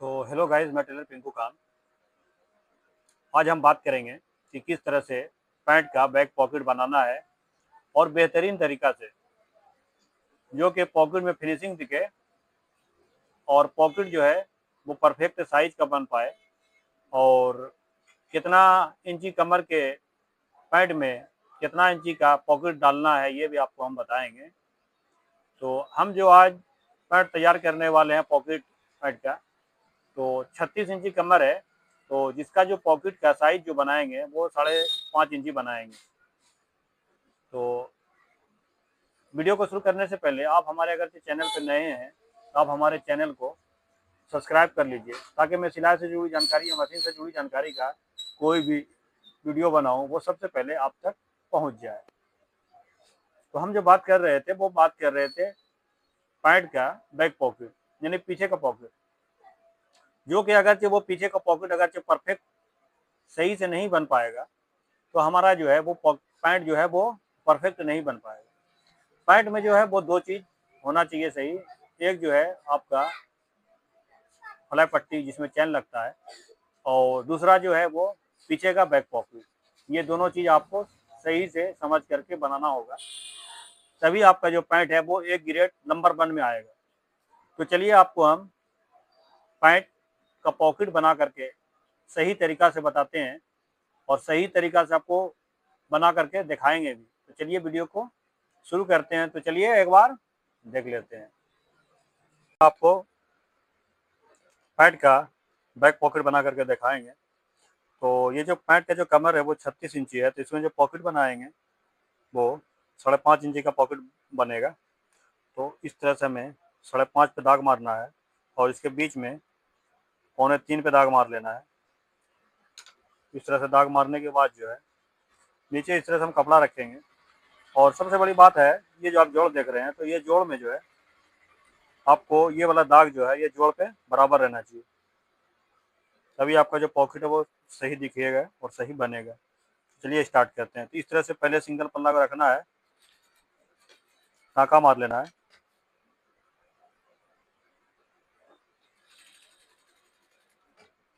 तो hello guys, मैं Taylor Pinku Khan. आज हम बात करेंगे कि किस तरह से पैंट का बैक पॉकेट बनाना है और बेहतरीन तरीका से, जो कि पॉकेट में फिनिशिंग दिखे और पॉकेट जो है वो परफेक्ट साइज का बन पाए। और कितना इंची कमर के पैंट में कितना इंची का पॉकेट डालना है, ये भी आपको हम बताएंगे। तो हम जो आज पैंट तैयार करने वाले हैं पॉकेट पैंट का, तो 36 इंची कमर है। तो जिसका जो पॉकेट का साइज जो बनाएंगे वो 5.5 इंची बनाएंगे। तो वीडियो को शुरू करने से पहले आप हमारे अगर चैनल पर नए हैं तो आप हमारे चैनल को सब्सक्राइब कर लीजिए, ताकि मैं सिलाई से जुड़ी जानकारी या मशीन से जुड़ी जानकारी का कोई भी वीडियो बनाऊं वो सबसे पहले आप तक पहुंच जाए। तो हम जो बात कर रहे थे वो बात कर रहे थे पैंट का बैक पॉकेट, यानी पीछे का पॉकेट, जो कि अगरचे वो पीछे का पॉकेट अगरचे परफेक्ट सही से नहीं बन पाएगा तो हमारा जो है वो पैंट जो है वो परफेक्ट नहीं बन पाएगा। पैंट में जो है वो दो चीज होना चाहिए सही। एक जो है आपका फ्लाई पट्टी जिसमें चैन लगता है, और दूसरा जो है वो पीछे का बैक पॉकेट। ये दोनों चीज आपको सही से समझ करके बनाना होगा, तभी आपका जो पैंट है वो एक ग्रेड नंबर 1 में आएगा। तो चलिए आपको हम पैंट का पॉकेट बना करके सही तरीका से बताते हैं और सही तरीका से आपको बना करके दिखाएंगे भी। तो चलिए वीडियो को शुरू करते हैं। तो चलिए एक बार देख लेते हैं। आपको पैंट का बैक पॉकेट बना करके दिखाएंगे। तो ये जो पैंट का जो कमर है वो 36 इंची है, तो इसमें जो पॉकेट बनाएंगे वो 5.5 इंची का पॉकेट बनेगा। तो इस तरह से हमें 5.5 पे दाग मारना है और इसके बीच में 2.25 पे दाग मार लेना है। इस तरह से दाग मारने के बाद जो है नीचे इस तरह से हम कपड़ा रखेंगे। और सबसे बड़ी बात है, ये जो आप जोड़ देख रहे हैं, तो ये जोड़ में जो है आपको ये वाला दाग जो है ये जोड़ पे बराबर रहना चाहिए, तभी आपका जो पॉकेट है वो सही दिखेगा और सही बनेगा। चलिए स्टार्ट करते हैं। तो इस तरह से पहले सिंगल पल्ला को रखना है, टाँका मार लेना है।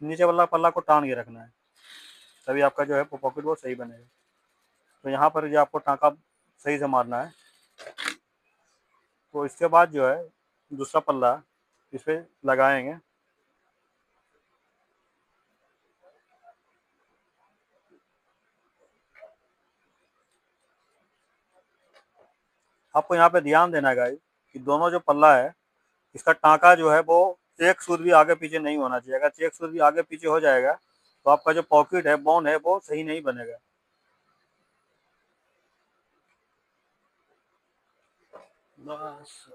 नीचे वाला पल्ला को टान के रखना है, तभी आपका जो है पॉकेट वो सही बनेगा। तो यहाँ पर जो आपको टाँका सही से मारना है। तो इसके बाद जो है दूसरा पल्ला इस पर लगाएंगे। आपको यहाँ पे ध्यान देना है गाइस कि दोनों जो पल्ला है इसका टाँका जो है वो एक सूद भी आगे पीछे नहीं होना चाहिए। अगर एक सूद भी आगे पीछे हो जाएगा तो आपका जो पॉकेट है बोन है वो सही नहीं बनेगा। बस।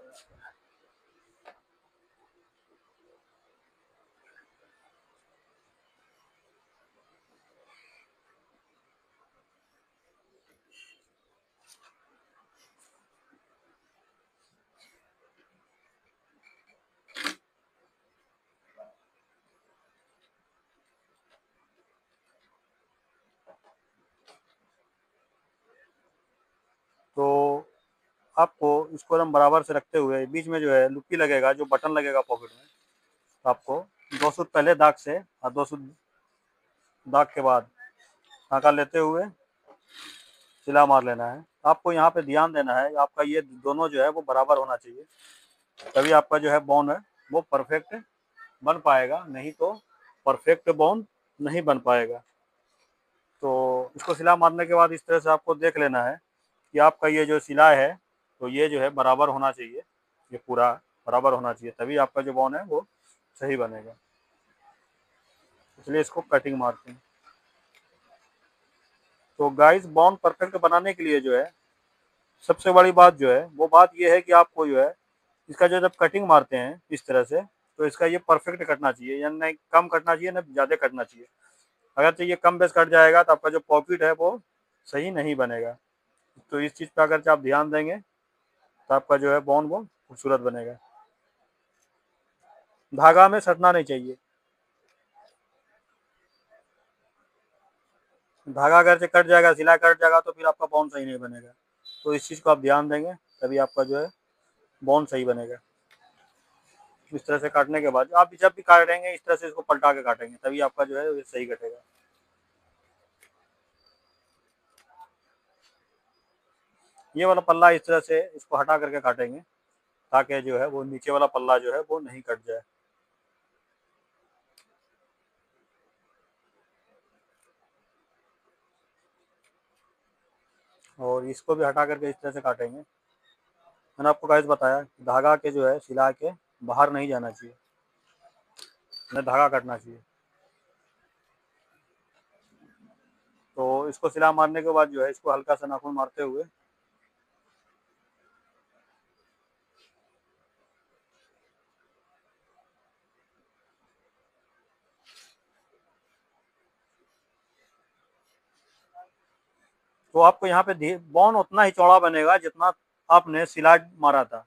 तो आपको इसको एकदम बराबर से रखते हुए बीच में जो है लुप्पी लगेगा, जो बटन लगेगा पॉकेट में, तो आपको 2 सूद पहले दाग से और 2 सूद दाग के बाद टाँका लेते हुए सिला मार लेना है। आपको यहाँ पे ध्यान देना है, आपका ये दोनों जो है वो बराबर होना चाहिए, तभी आपका जो है बोन है वो परफेक्ट बन पाएगा, नहीं तो परफेक्ट बोन नहीं बन पाएगा। तो इसको सिला मारने के बाद इस तरह से आपको देख लेना है कि आपका ये जो सिलाई है तो ये जो है बराबर होना चाहिए, ये पूरा बराबर होना चाहिए, तभी आपका जो बोन है वो सही बनेगा। इसलिए इसको कटिंग मारते हैं। तो गाइस, बोन परफेक्ट बनाने के लिए जो है सबसे बड़ी बात जो है वो बात ये है कि आपको जो है इसका जो जब कटिंग मारते हैं इस तरह से, तो इसका ये परफेक्ट कटना चाहिए, या नहीं कम कटना चाहिए ना ज़्यादा कटना चाहिए। अगर तो ये कम बेस कट जाएगा तो आपका जो पॉकेट है वो सही नहीं बनेगा। तो इस चीज़ पर अगर आप ध्यान देंगे तो आपका जो है बोन वो खूबसूरत बनेगा। धागा में सटना नहीं चाहिए। धागा अगर से कट जाएगा, सिलाई कट जाएगा तो फिर आपका बोन सही नहीं बनेगा। तो इस चीज़ को आप ध्यान देंगे तभी आपका जो है बोन सही बनेगा। इस तरह से काटने के बाद आप जब भी काटेंगे इस तरह से इसको पलटा के काटेंगे, तभी आपका जो है ये सही कटेगा। ये वाला पल्ला इस तरह से इसको हटा करके काटेंगे, ताकि जो है वो नीचे वाला पल्ला जो है वो नहीं कट जाए। और इसको भी हटा करके इस तरह से काटेंगे। मैंने आपको गाइस बताया धागा के जो है सिला के बाहर नहीं जाना चाहिए, न धागा कटना चाहिए। तो इसको सिला मारने के बाद जो है इसको हल्का सा नाखून मारते हुए तो आपको यहाँ पे बॉन उतना ही चौड़ा बनेगा जितना आपने सिला मारा था।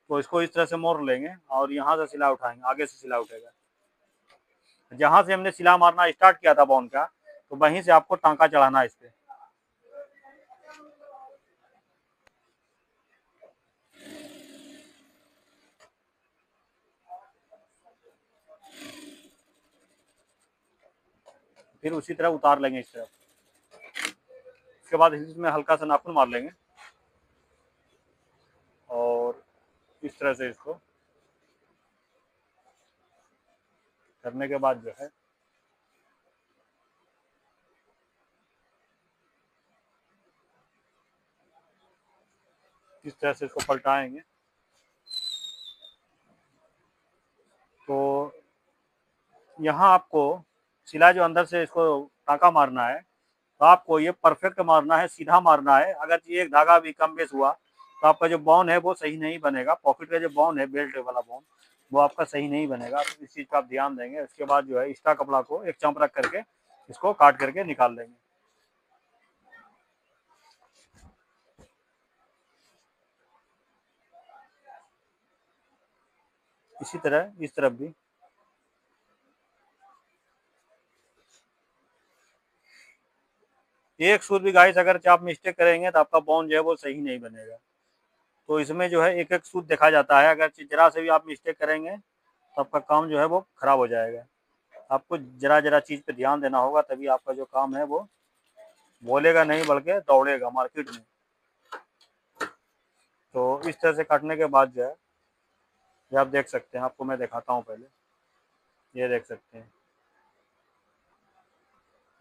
तो इसको इस तरह से मोड़ लेंगे और यहाँ से सिला उठाएंगे, आगे से सिला उठेगा। जहाँ से हमने सिला मारना स्टार्ट किया था बॉन का, तो वहीं से आपको टांका चढ़ाना है इस पे। फिर उसी तरह उतार लेंगे इस तरफ। उसके बाद इसमें हल्का सा नाखून मार लेंगे और इस तरह से इसको करने के बाद जो है इस तरह से इसको पलटाएंगे। तो यहाँ आपको सिला जो अंदर से इसको टाँका मारना है, तो आपको ये परफेक्ट मारना है, सीधा मारना है। अगर एक धागा भी कम बेस हुआ तो आपका जो बॉन है वो सही नहीं बनेगा। पॉकेट का जो बॉन है, बेल्ट वाला बॉन, वो आपका सही नहीं बनेगा। तो इस चीज़ का आप ध्यान देंगे। उसके बाद जो है एक्स्ट्रा कपड़ा को एक चंप रख करके इसको काट करके निकाल देंगे। इसी तरह इस तरफ भी एक सूद भी गाइस अगर आप मिस्टेक करेंगे तो आपका बॉन जो है वो सही नहीं बनेगा। तो इसमें जो है एक एक सूद देखा जाता है। अगर जरा से भी आप मिस्टेक करेंगे तो आपका काम जो है वो खराब हो जाएगा। आपको जरा जरा चीज़ पे ध्यान देना होगा, तभी आपका जो काम है वो बोलेगा नहीं बल्कि दौड़ेगा मार्केट में। तो इस तरह से काटने के बाद जो है ये आप देख सकते हैं, आपको मैं दिखाता हूँ पहले। ये देख सकते हैं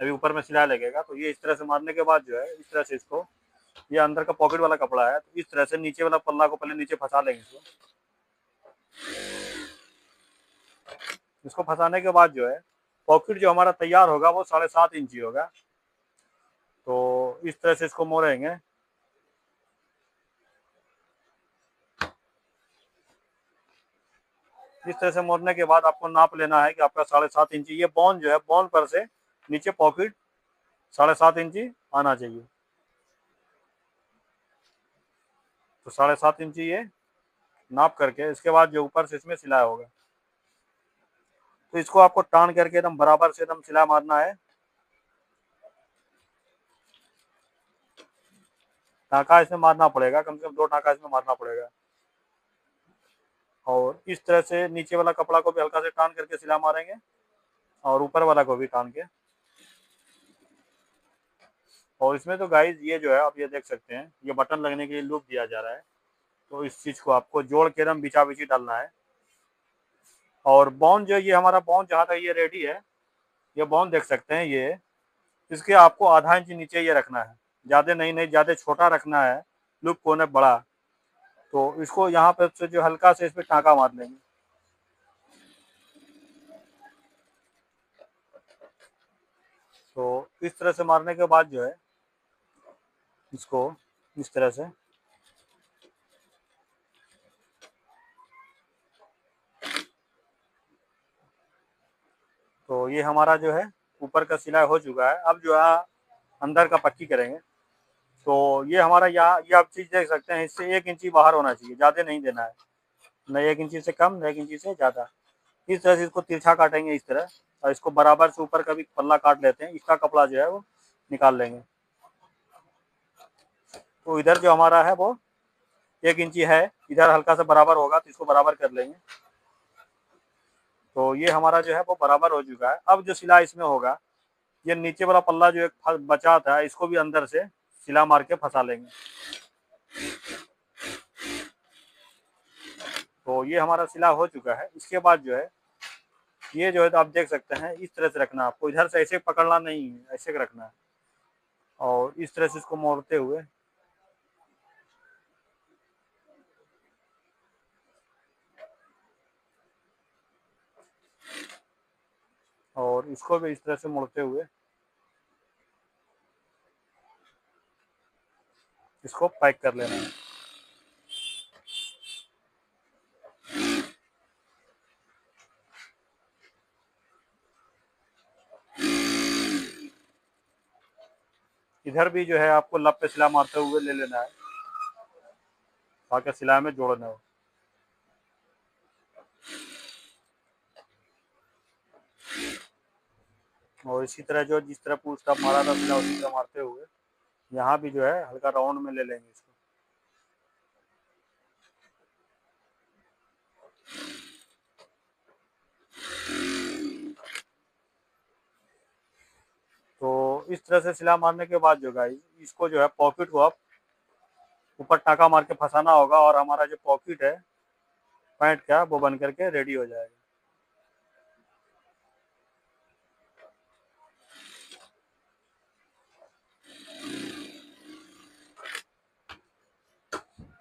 अभी ऊपर में सिलाई लगेगा। तो ये इस तरह से मारने के बाद जो है इस तरह से इसको, ये अंदर का पॉकेट वाला कपड़ा है, तो इस तरह से नीचे वाला पल्ला को पहले नीचे फंसा लेंगे इसको। इसको फंसाने के बाद जो है पॉकेट जो हमारा तैयार होगा वो 7.5 इंची होगा। तो इस तरह से इसको मोड़ेंगे। इस तरह से मोड़ने के बाद आपको नाप लेना है कि आपका 7.5 इंची, ये बॉन जो है बॉन पर से नीचे पॉकेट 7.5 इंची आना चाहिए। तो 7.5 इंची ये नाप करके इसके बाद जो ऊपर से इसमें सिलाई होगा, तो इसको आपको टान करके एकदम बराबर से एकदम सिलाई मारना है। टाँका इसमें मारना पड़ेगा, कम से कम 2 टाँका इसमें मारना पड़ेगा। और इस तरह से नीचे वाला कपड़ा को भी हल्का से टान करके सिलाई मारेंगे और ऊपर वाला को भी टान के। और इसमें तो गाइज ये जो है आप ये देख सकते हैं, ये बटन लगने के लिए लूप दिया जा रहा है। तो इस चीज़ को आपको जोड़ के एकदम बिछा बिछी डालना है। और बॉन जो ये हमारा बॉन जहाँ तक ये रेडी है, ये बॉन देख सकते हैं ये, इसके आपको आधा इंच नीचे ये रखना है, ज़्यादा नहीं, नहीं ज़्यादा छोटा रखना है, लूप कोने बड़ा। तो इसको यहाँ पे से जो हल्का से इस पर टाँका मार लेंगे। तो इस तरह से मारने के बाद जो है इसको इस तरह से तो ये हमारा जो है ऊपर का सिलाई हो चुका है। अब जो है अंदर का पक्की करेंगे। तो ये हमारा यहाँ ये आप चीज़ देख सकते हैं, इससे 1 इंची बाहर होना चाहिए, ज़्यादा नहीं देना है, न 1 इंची से कम न 1 इंची से ज़्यादा। इस तरह से इसको तिरछा काटेंगे इस तरह, और इसको बराबर से ऊपर का भी पल्ला काट लेते हैं, इसका कपड़ा जो है वो निकाल लेंगे। तो इधर जो हमारा है वो 1 इंची है, इधर हल्का सा बराबर होगा तो इसको बराबर कर लेंगे। तो ये हमारा जो है वो बराबर हो चुका है। अब जो सिला इसमें होगा, ये नीचे वाला पल्ला जो एक बचा था, इसको भी अंदर से सिला मार के फंसा लेंगे। तो ये हमारा सिला हो चुका है। इसके बाद जो है ये जो है तो आप देख सकते हैं इस तरह से रखना है आपको, इधर से ऐसे पकड़ना नहीं है, ऐसे रखना है और इस तरह से इसको मोड़ते हुए और इसको भी इस तरह से मोड़ते हुए इसको पैक कर लेना है। इधर भी जो है आपको लब पे सिला मारते हुए ले लेना है ताकि सिलाई में जोड़ना हो। और इसी तरह जो जिस तरह पूछ का मारा था सिला उसी तरह मारते हुए यहाँ भी जो है हल्का राउंड में ले लेंगे इसको। तो इस तरह से सिला मारने के बाद जो गाइस इसको जो है पॉकेट को आप ऊपर टाका मार के फंसाना होगा और हमारा जो पॉकेट है पैंट का वो बन करके रेडी हो जाएगा।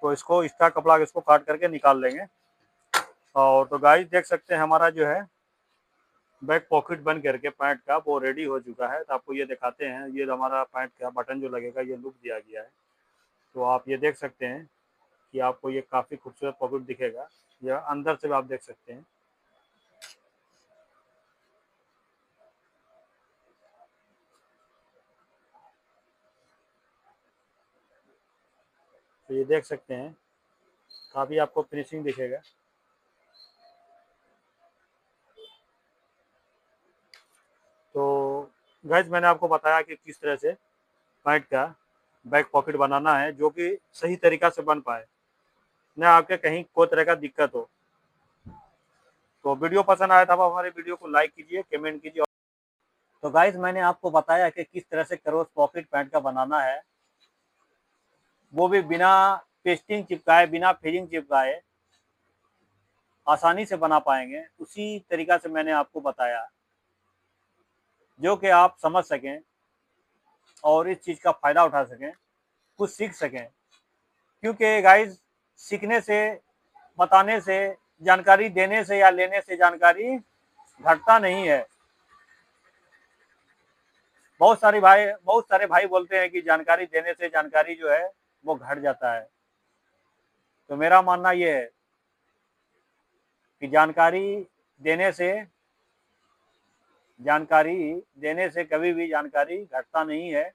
तो इसको एक्स्ट्रा कपड़ा इसको काट करके निकाल लेंगे। और तो गाइस देख सकते हैं हमारा जो है बैक पॉकेट बन करके पैंट का वो रेडी हो चुका है। तो आपको ये दिखाते हैं, ये हमारा पैंट का बटन जो लगेगा ये लुक दिया गया है। तो आप ये देख सकते हैं कि आपको ये काफ़ी खूबसूरत पॉकेट दिखेगा, या अंदर से भी आप देख सकते हैं। तो ये देख सकते हैं काफ़ी आपको फिनिशिंग दिखेगा। तो गाइस मैंने आपको बताया कि किस तरह से पैंट का बैक पॉकेट बनाना है जो कि सही तरीका से बन पाए, न आपके कहीं कोई तरह का दिक्कत हो। तो वीडियो पसंद आया था तो हमारे वीडियो को लाइक कीजिए, कमेंट कीजिए। तो गाइस मैंने आपको बताया कि किस तरह से क्रॉस पॉकेट पैंट का बनाना है, वो भी बिना पेस्टिंग चिपकाए, बिना फिलिंग चिपकाए आसानी से बना पाएंगे। उसी तरीका से मैंने आपको बताया जो कि आप समझ सकें और इस चीज़ का फ़ायदा उठा सकें, कुछ सीख सकें। क्योंकि गाइस सीखने से, बताने से, जानकारी देने से या लेने से जानकारी घटता नहीं है। बहुत सारे भाई बोलते हैं कि जानकारी देने से जानकारी जो है वो घट जाता है। तो मेरा मानना ये है कि जानकारी देने से कभी भी जानकारी घटता नहीं है,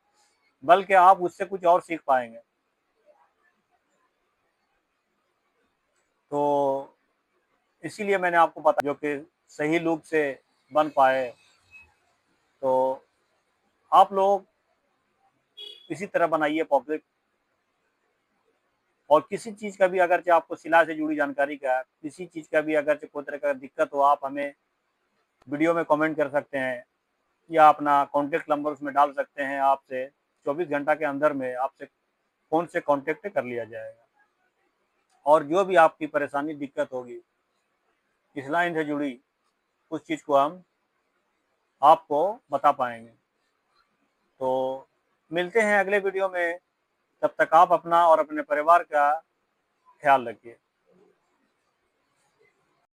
बल्कि आप उससे कुछ और सीख पाएंगे। तो इसीलिए मैंने आपको बताया जो कि सही लुक से बन पाए। तो आप लोग इसी तरह बनाइए पॉकेट। और किसी चीज़ का भी अगर आपको सिलाई से जुड़ी जानकारी का, किसी चीज़ का भी अगर कोई तरह का दिक्कत हो, आप हमें वीडियो में कमेंट कर सकते हैं या अपना कॉन्टैक्ट नंबर उसमें डाल सकते हैं। आपसे 24 घंटा के अंदर में आपसे फ़ोन से कॉन्टैक्ट कर लिया जाएगा। और जो भी आपकी परेशानी दिक्कत होगी इस लाइन से जुड़ी, उस चीज़ को हम आपको बता पाएंगे। तो मिलते हैं अगले वीडियो में, तब तक आप अपना और अपने परिवार का ख्याल रखिए।